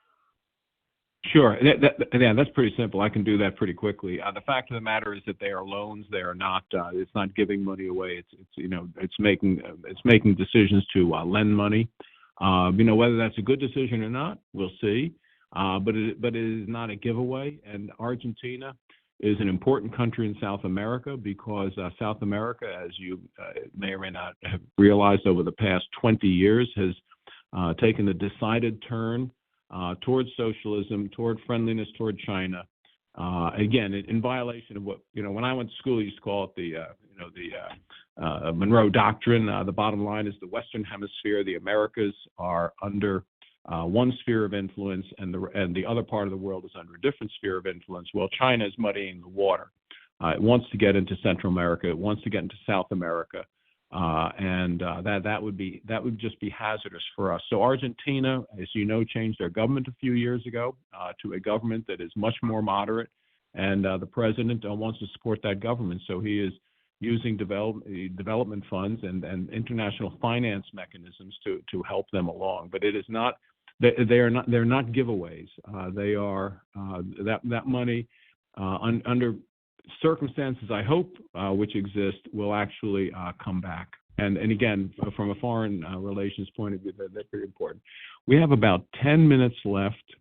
Sure. That's pretty simple. I can do that pretty quickly. The fact of the matter is that they are loans. They are not. It's not giving money away. It's making decisions to lend money. Whether that's a good decision or not, we'll see. But it is not a giveaway. And Argentina is an important country in South America because South America, as you may or may not have realized over the past 20 years, has taken a decided turn towards socialism, toward friendliness toward China. Again, in violation of what, when I went to school, we used to call it the Monroe Doctrine. The bottom line is the Western Hemisphere, the Americas, are under one sphere of influence, and the other part of the world is under a different sphere of influence. Well, China is muddying the water. It wants to get into Central America. It wants to get into South America. That would just be hazardous for us. So Argentina, as you know, changed their government a few years ago to a government that is much more moderate, and the president wants to support that government. So he is using development funds and international finance mechanisms to help them along. But it is not they're not giveaways. They are that money under circumstances, I hope, which exist, will actually come back. And again, from a foreign relations point of view, that's very important. We have about 10 minutes left.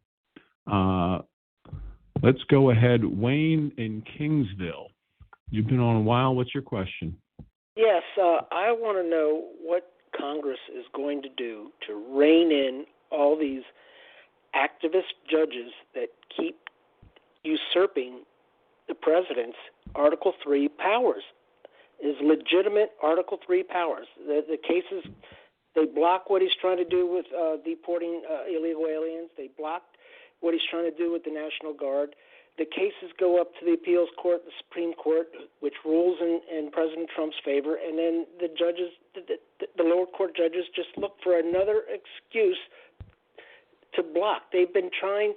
Let's go ahead. Wayne in Kingsville. You've been on a while. What's your question? Yes, I want to know what Congress is going to do to rein in all these activist judges that keep usurping the president's Article 3 powers, is legitimate Article 3 powers. The cases, they block what he's trying to do with deporting illegal aliens. They blocked what he's trying to do with the National Guard. The cases go up to the appeals court, the Supreme Court, which rules in President Trump's favor, and then the judges, the lower court judges, just look for another excuse to block. They've been trying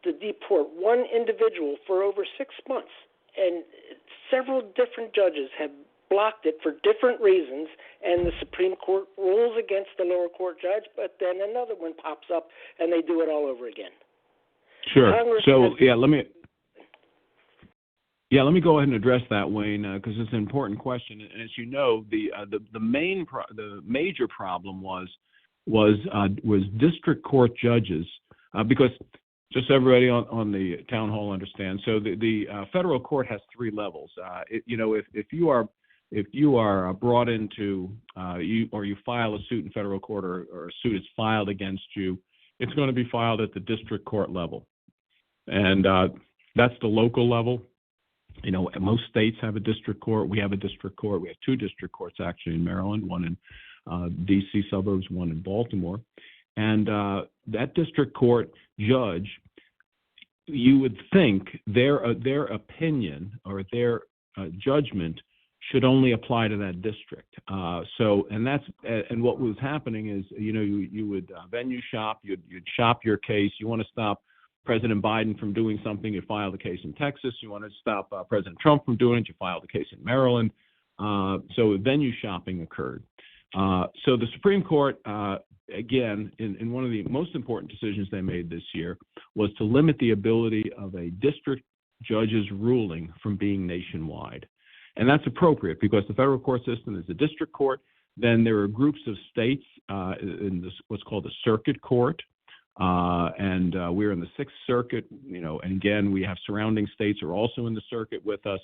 to deport one individual for over 6 months, and several different judges have blocked it for different reasons, and the Supreme Court rules against the lower court judge, but then another one pops up, and they do it all over again. Sure. Congress So, let me go ahead and address that, Wayne, because it's an important question. And as you know, the major problem was district court judges, because just so everybody on the town hall understands. So the federal court has 3 levels. If you are brought into you file a suit in federal court, or a suit is filed against you, it's going to be filed at the district court level, and that's the local level. You know, most states have a district court. We have a district court. We have 2 district courts actually in Maryland, one in D.C. suburbs, one in Baltimore. And that district court judge, you would think their opinion or their judgment should only apply to that district. And what was happening is, you would venue shop, you'd shop your case. You want to stop President Biden from doing something, you file the case in Texas. You want to stop President Trump from doing it, you file the case in Maryland. So venue shopping occurred. So the Supreme Court, again, in one of the most important decisions they made this year, was to limit the ability of a district judge's ruling from being nationwide. And that's appropriate because the federal court system is a district court. Then there are groups of states in this, what's called the circuit court. And we're in the 6th Circuit, and again, we have surrounding states are also in the circuit with us.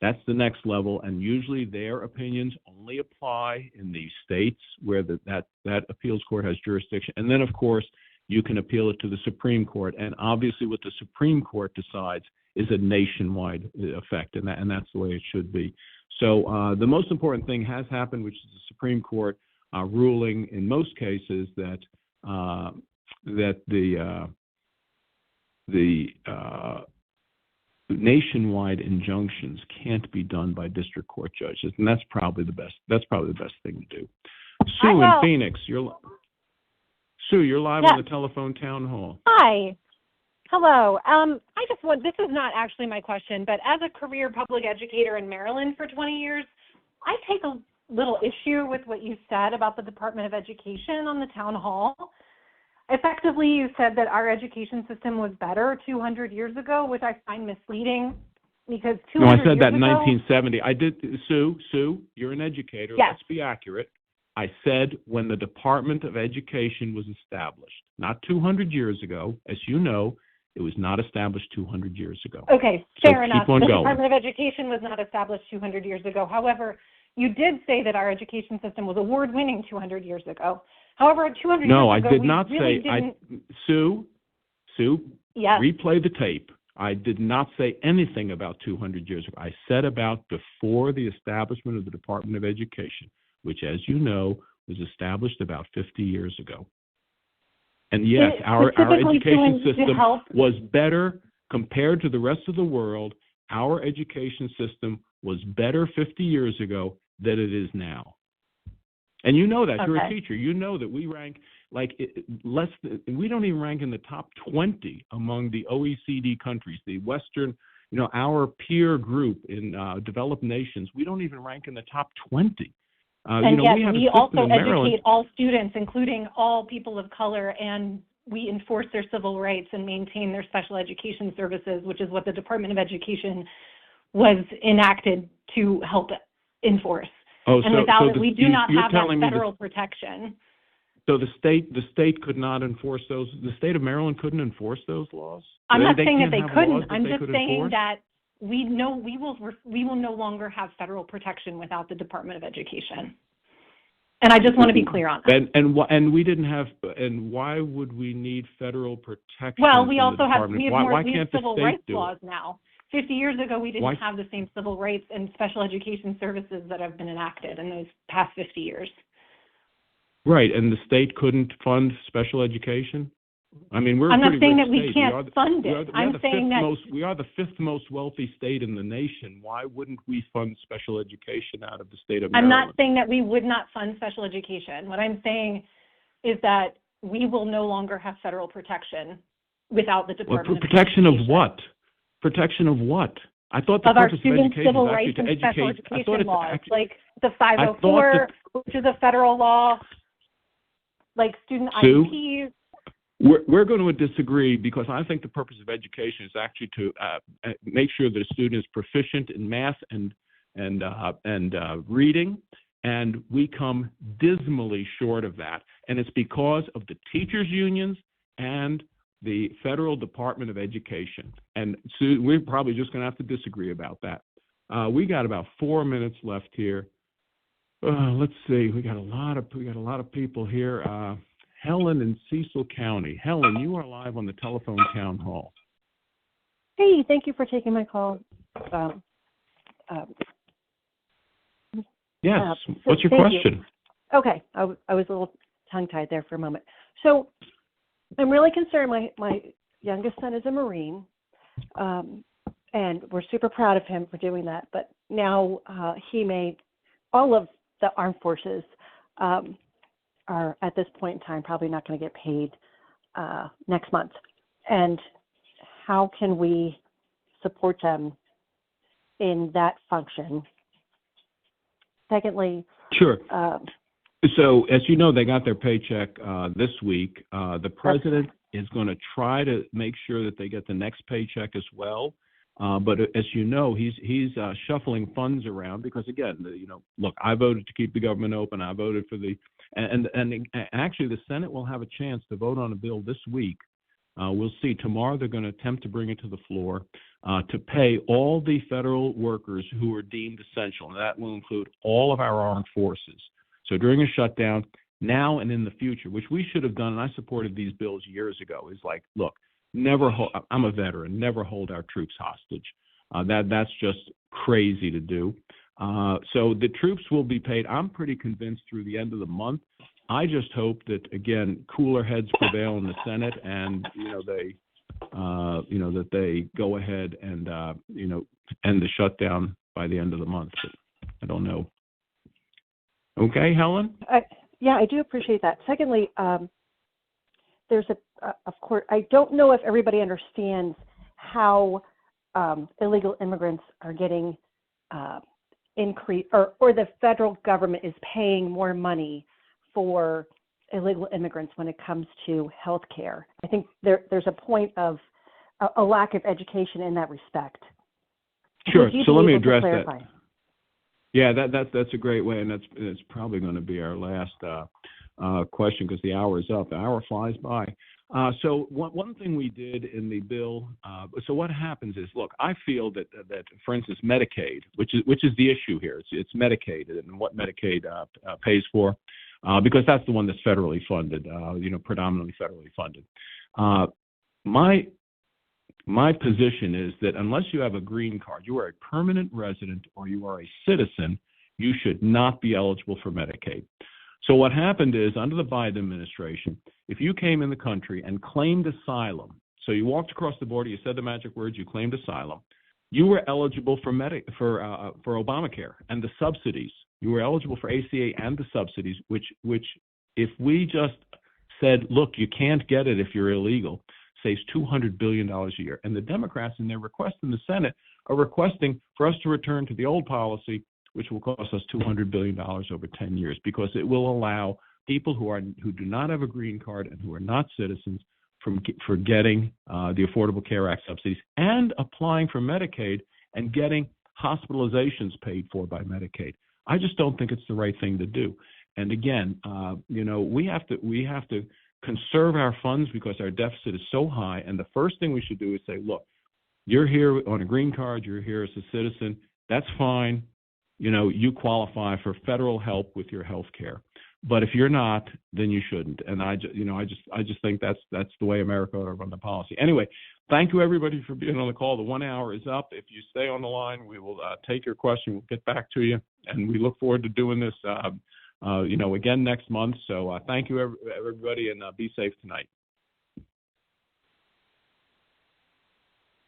That's the next level, and usually their opinions only apply in the states where that appeals court has jurisdiction. And then, of course, you can appeal it to the Supreme Court. And obviously what the Supreme Court decides is a nationwide effect, and that's the way it should be. So the most important thing has happened, which is the Supreme Court ruling in most cases that the nationwide injunctions can't be done by district court judges, and that's probably the best thing to do. Sue in Phoenix, you're live on the telephone town hall. Hi. Hello. This is not actually my question, but as a career public educator in Maryland for 20 years, I take a little issue with what you said about the Department of Education on the town hall. Effectively, you said that our education system was better 200 years ago, which I find misleading because 200 No, I said years that in ago, 1970. I did, Sue, you're an educator. Yes. Let's be accurate. I said when the Department of Education was established, not 200 years ago. As you know, it was not established 200 years ago. Okay, fair enough. Keep on The going. Department of Education was not established 200 years ago. However, you did say that our education system was award-winning 200 years ago. However, 200 years ago, No, I did not really say. didn't... Sue, Yes. replay the tape. I did not say anything about 200 years ago. I said about before the establishment of the Department of Education, which, as you know, was established about 50 years ago. And yes, our education system was better compared to the rest of the world our education system was better 50 years ago than it is now. And you know that. You're a teacher. You know that we rank we don't even rank in the top 20 among the OECD countries, the Western, our peer group in developed nations. We don't even rank in the top 20. And yet we also Maryland. educate all students, including all people of color, and we enforce their civil rights and maintain their special education services, which is what the Department of Education was enacted to help enforce. And without it, we do not have that federal protection. So the state could not enforce those. The state of Maryland couldn't enforce those laws. I'm not saying that they couldn't. I'm just saying that we will no longer have federal protection without the Department of Education. And I just want to be clear on that. And we didn't have. And why would we need federal protection? Well, we also have why can't civil the state rights do laws it? now. 50 years ago, we didn't have the same civil rights and special education services that have been enacted in those past 50 years. Right, and the state couldn't fund special education? I mean, we're I'm not pretty saying rich that we state. can't fund it. I'm saying that we are the fifth most wealthy state in the nation. Why wouldn't we fund special education out of the state of Maryland? I'm not saying that we would not fund special education. What I'm saying is that we will no longer have federal protection without the Department of protection Education. of what? Protection of what? I thought the of our purpose of students' education civil is actually rights to and special educate. education laws, like the 504, which is a federal law, like student Sue? IEPs. We're going to disagree because I think the purpose of education is actually to make sure that a student is proficient in math and reading, and we come dismally short of that. And it's because of the teachers' unions and the Federal Department of Education. And Sue, we're probably just going to have to disagree about that. We got about 4 minutes left here. Let's see. We got a lot of people here. Helen in Cecil County. Helen, you are live on the telephone town hall. Hey, thank you for taking my call. Yes. What's your question? Okay, I was a little tongue-tied there for a moment. So I'm really concerned. My youngest son is a Marine, and we're super proud of him for doing that. But now all of the armed forces are at this point in time probably not going to get paid next month. And how can we support them in that function? Secondly, sure. So, as you know, they got their paycheck this week. The president is going to try to make sure that they get the next paycheck as well. But as you know, he's shuffling funds around because, again, look, I voted to keep the government open. I voted for and actually the Senate will have a chance to vote on a bill this week. We'll see. Tomorrow they're going to attempt to bring it to the floor to pay all the federal workers who are deemed essential. And that will include all of our armed forces. So during a shutdown, now and in the future, which we should have done, and I supported these bills years ago, is like, look, I'm a veteran, never hold our troops hostage. That's just crazy to do. So the troops will be paid, I'm pretty convinced, through the end of the month. I just hope that, again, cooler heads prevail in the Senate, and that they go ahead and end the shutdown by the end of the month. But I don't know. Okay, Helen? Yeah, I do appreciate that. Secondly, there's of course, I don't know if everybody understands how illegal immigrants are getting increased, or the federal government is paying more money for illegal immigrants when it comes to health care. I think there's a point of a lack of education in that respect. Sure. So let me address that. Yeah, that's a great way, and that's probably going to be our last question because the hour is up. The hour flies by. So one thing we did in the bill. So what happens is, look, I feel that for instance, Medicaid, which is the issue here. It's Medicaid and what Medicaid pays for, because that's the one that's federally funded. Predominantly federally funded. My position is that unless you have a green card, you are a permanent resident or you are a citizen, you should not be eligible for Medicaid. So what happened is, under the Biden administration, if you came in the country and claimed asylum, so you walked across the border, you said the magic words, you claimed asylum, you were eligible for Obamacare and the subsidies. You were eligible for ACA and the subsidies, which if we just said, look, you can't get it if you're illegal, saves $200 billion a year. And the Democrats in their request in the Senate are requesting for us to return to the old policy, which will cost us $200 billion over 10 years, because it will allow people who do not have a green card and who are not citizens for getting the Affordable Care Act subsidies and applying for Medicaid and getting hospitalizations paid for by Medicaid. I just don't think it's the right thing to do. And again, we have to conserve our funds because our deficit is so high. And the first thing we should do is say, look, you're here on a green card, you're here as a citizen, that's fine. You qualify for federal help with your health care. But if you're not, then you shouldn't. And I just think that's the way America ought to run the policy. Anyway, thank you everybody for being on the call. The 1 hour is up. If you stay on the line, we will take your question. We'll get back to you, and we look forward to doing this, again next month. So thank you everybody, and be safe tonight.